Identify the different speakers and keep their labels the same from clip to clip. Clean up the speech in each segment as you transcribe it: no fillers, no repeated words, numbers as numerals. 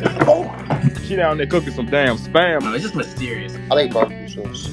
Speaker 1: She down there cooking some damn spam.
Speaker 2: No, it's just mysterious.
Speaker 3: I like barbecue sauce.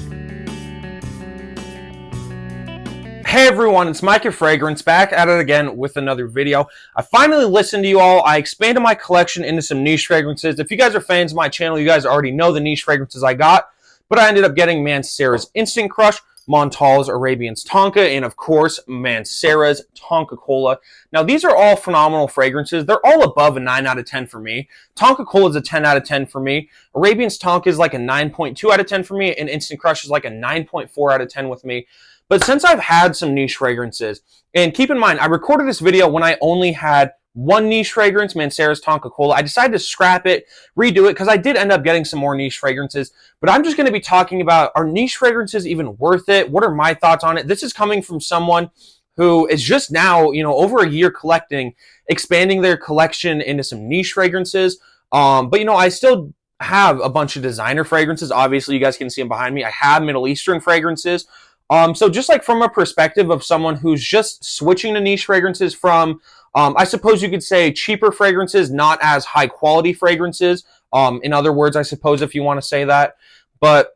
Speaker 4: Hey everyone, it's Mike your Fragrance back at it again with another video. I finally listened to you all. I expanded my collection into some niche fragrances. If you guys are fans of my channel, you guys already know the niche fragrances I got, but I ended up getting Mancera's Instant Crush, Montal's Arabian's Tonka, and of course, Mancera's Tonka Cola. Now, these are all phenomenal fragrances. They're all above a 9 out of 10 for me. Tonka Cola is a 10 out of 10 for me. Arabian's Tonka is like a 9.2 out of 10 for me, and Instant Crush is like a 9.4 out of 10 with me. But since I've had some niche fragrances, and keep in mind, I recorded this video when I only had one niche fragrance, Mancera's Tonka Cola. I decided to scrap it, redo it, because I did end up getting some more niche fragrances. But I'm just going to be talking about, are niche fragrances even worth it? What are my thoughts on it? This is coming from someone who is just now, over a year collecting, expanding their collection into some niche fragrances. But, I still have a bunch of designer fragrances. Obviously, you guys can see them behind me. I have Middle Eastern fragrances. So just like from a perspective of someone who's just switching to niche fragrances from, I suppose you could say cheaper fragrances, not as high quality fragrances. In other words, I suppose if you want to say that. But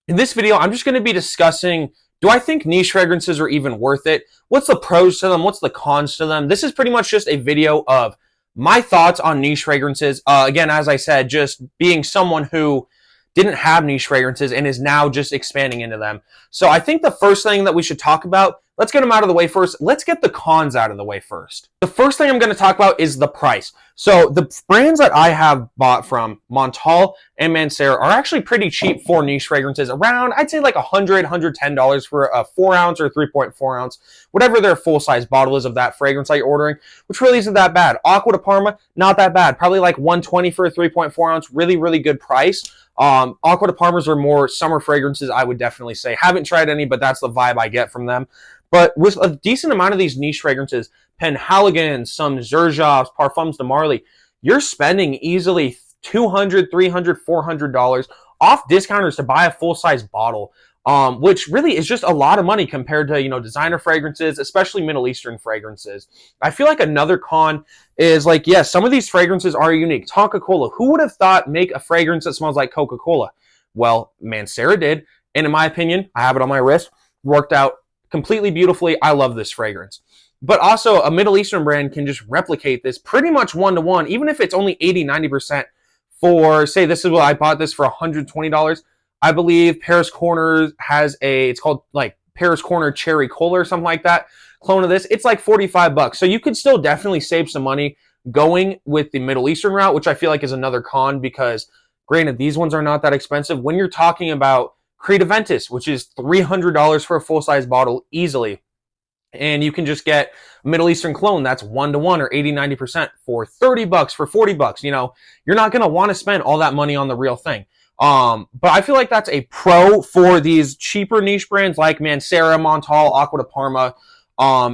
Speaker 4: in this video, I'm just going to be discussing, do I think niche fragrances are even worth it? What's the pros to them? What's the cons to them? This is pretty much just a video of my thoughts on niche fragrances. Again, as I said, just being someone who didn't have niche fragrances and is now just expanding into them. So I think the first thing that we should talk about, let's get them out of the way first. Let's get the cons out of the way first. The first thing I'm going to talk about is the price. So the brands that I have bought from, Montal and Mancera, are actually pretty cheap for niche fragrances. Around, I'd say like $100, $110 for a 4 ounce or 3.4 ounce, whatever their full size bottle is of that fragrance that you're ordering, which really isn't that bad. Acqua di Parma, not that bad. Probably like $120 for a 3.4 ounce, really, really good price. Acqua di Parmas are more summer fragrances, I would definitely say. Haven't tried any, but that's the vibe I get from them. But with a decent amount of these niche fragrances, Penhaligon's, some Xerjoffs, Parfums de Marly, you're spending easily $200, $300, $400 off discounters to buy a full-size bottle, which really is just a lot of money compared to, designer fragrances, especially Middle Eastern fragrances. I feel like another con is like, yes, some of these fragrances are unique. Tonka Cola, who would have thought make a fragrance that smells like Coca-Cola? Well, Mancera did, and in my opinion, I have it on my wrist, worked out completely beautifully. I love this fragrance. But also, a Middle Eastern brand can just replicate this pretty much one-to-one, even if it's only 80, 90% for, say, this is what I bought this for $120. I believe Paris Corner has it's called like Paris Corner Cherry Cola or something like that. Clone of this, it's like $45. So you could still definitely save some money going with the Middle Eastern route, which I feel like is another con because, granted, these ones are not that expensive. When you're talking about Creed Aventus, which is $300 for a full-size bottle easily, and you can just get a Middle Eastern clone that's 1-to-1 or 80, 90% for $30, for $40. You're not going to want to spend all that money on the real thing. But I feel like that's a pro for these cheaper niche brands like Mancera, Montal, Acqua di Parma,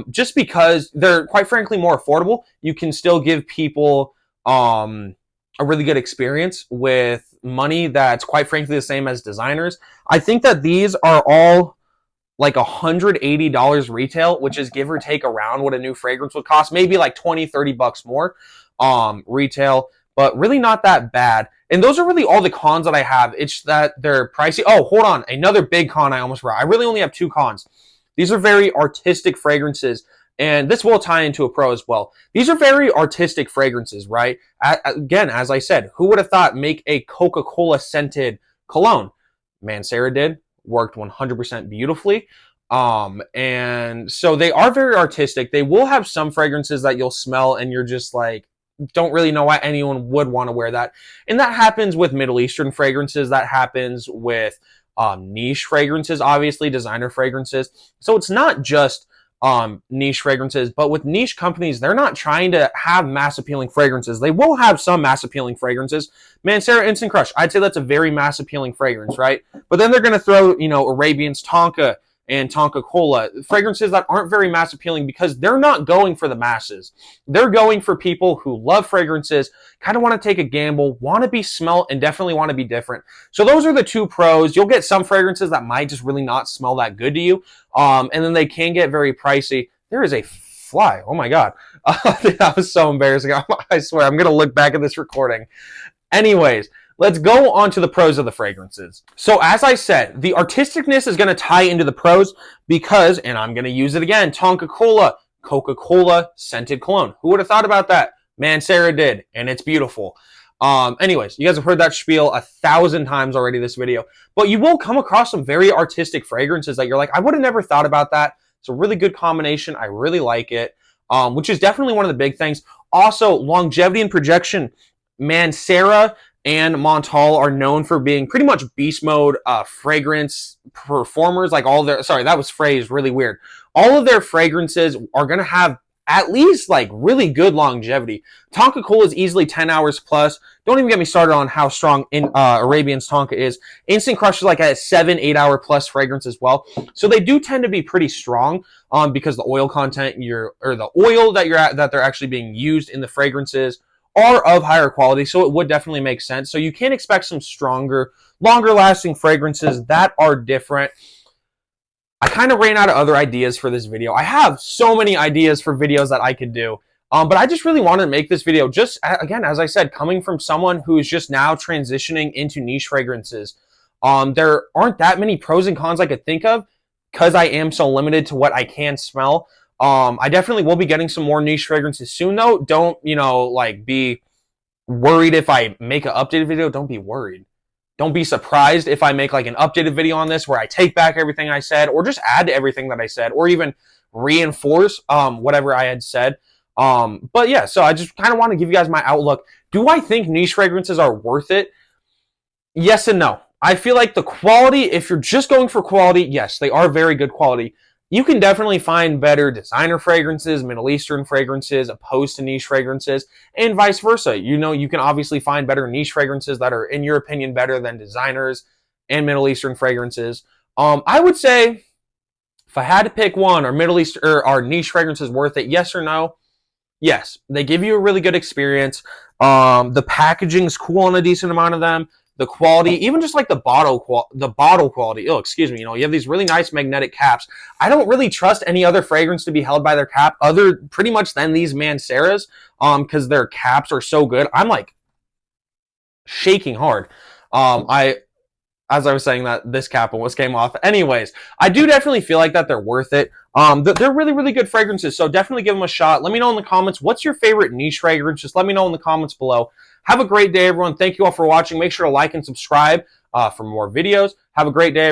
Speaker 4: just because they're, quite frankly, more affordable. You can still give people a really good experience with money that's, quite frankly, the same as designers. I think that these are all like $180 retail, which is give or take around what a new fragrance would cost, maybe like $20, $30 more retail, but really not that bad. And those are really all the cons that I have. It's that they're pricey. Oh, hold on. Another big con I almost forgot. I really only have 2 cons. These are very artistic fragrances, and this will tie into a pro as well. These are very artistic fragrances, right? Again, as I said, who would have thought make a Coca-Cola scented cologne? Mancera did. Worked 100% beautifully. And so they are very artistic. They will have some fragrances that you'll smell and you're just like, don't really know why anyone would want to wear that. And that happens with Middle Eastern fragrances. That happens with niche fragrances, obviously, designer fragrances. So it's not just niche fragrances, but with niche companies, they're not trying to have mass appealing fragrances. They will have some mass appealing fragrances. Mancera Instant Crush, I'd say that's a very mass appealing fragrance, right? But then they're going to throw, Arabian's Tonka and Tonka Cola, fragrances that aren't very mass appealing because they're not going for the masses. They're going for people who love fragrances, kind of want to take a gamble, want to be smelt, and definitely want to be different. So those are the 2 pros. You'll get some fragrances that might just really not smell that good to you, and then they can get very pricey. There is a fly. Oh my God. That was so embarrassing. I swear, I'm going to look back at this recording. Anyways, let's go on to the pros of the fragrances. So as I said, the artisticness is going to tie into the pros because, and I'm going to use it again, Tonka-Cola, Coca-Cola scented cologne. Who would have thought about that? Man, Sarah did, and it's beautiful. Anyways, you guys have heard that spiel 1,000 times already this video, but you will come across some very artistic fragrances that you're like, I would have never thought about that. It's a really good combination. I really like it, which is definitely one of the big things. Also, longevity and projection. Man, Sarah and Montal are known for being pretty much beast mode fragrance performers. Like all their, sorry, that was phrased really weird. All of their fragrances are going to have at least like really good longevity. Tonka Cola is easily 10 hours plus. Don't even get me started on how strong Arabian's Tonka is. Instant Crush is like a 7-8 hour plus fragrance as well. So they do tend to be pretty strong because the oil content the oil that they're actually being used in the fragrances are of higher quality. So it would definitely make sense. So you can expect some stronger, longer lasting fragrances that are different. I kind of ran out of other ideas for this video. I have so many ideas for videos that I could do. But I just really wanted to make this video just, again, as I said, coming from someone who is just now transitioning into niche fragrances. There aren't that many pros and cons I could think of because I am so limited to what I can smell. I definitely will be getting some more niche fragrances soon, though. Don't, like be worried if I make an updated video. Don't be worried. Don't be surprised if I make like an updated video on this where I take back everything I said or just add to everything that I said or even reinforce whatever I had said. But yeah, so I just kind of want to give you guys my outlook. Do I think niche fragrances are worth it? Yes and no. I feel like the quality, if you're just going for quality, yes, they are very good quality. You can definitely find better designer fragrances, Middle Eastern fragrances, opposed to niche fragrances, and vice versa. You can obviously find better niche fragrances that are, in your opinion, better than designers and Middle Eastern fragrances. I would say, if I had to pick one, are niche fragrances worth it? Yes or no? Yes. They give you a really good experience. The packaging's cool on a decent amount of them. The quality, even just like the bottle quality. Oh, excuse me. You have these really nice magnetic caps. I don't really trust any other fragrance to be held by their cap other pretty much than these Mancera's, because their caps are so good. I'm like shaking hard. As I was saying that this cap almost came off. Anyways, I do definitely feel like that they're worth it. They're really, really good fragrances, so definitely give them a shot. Let me know in the comments, what's your favorite niche fragrance? Just let me know in the comments below. Have a great day, everyone. Thank you all for watching. Make sure to like and subscribe for more videos. Have a great day.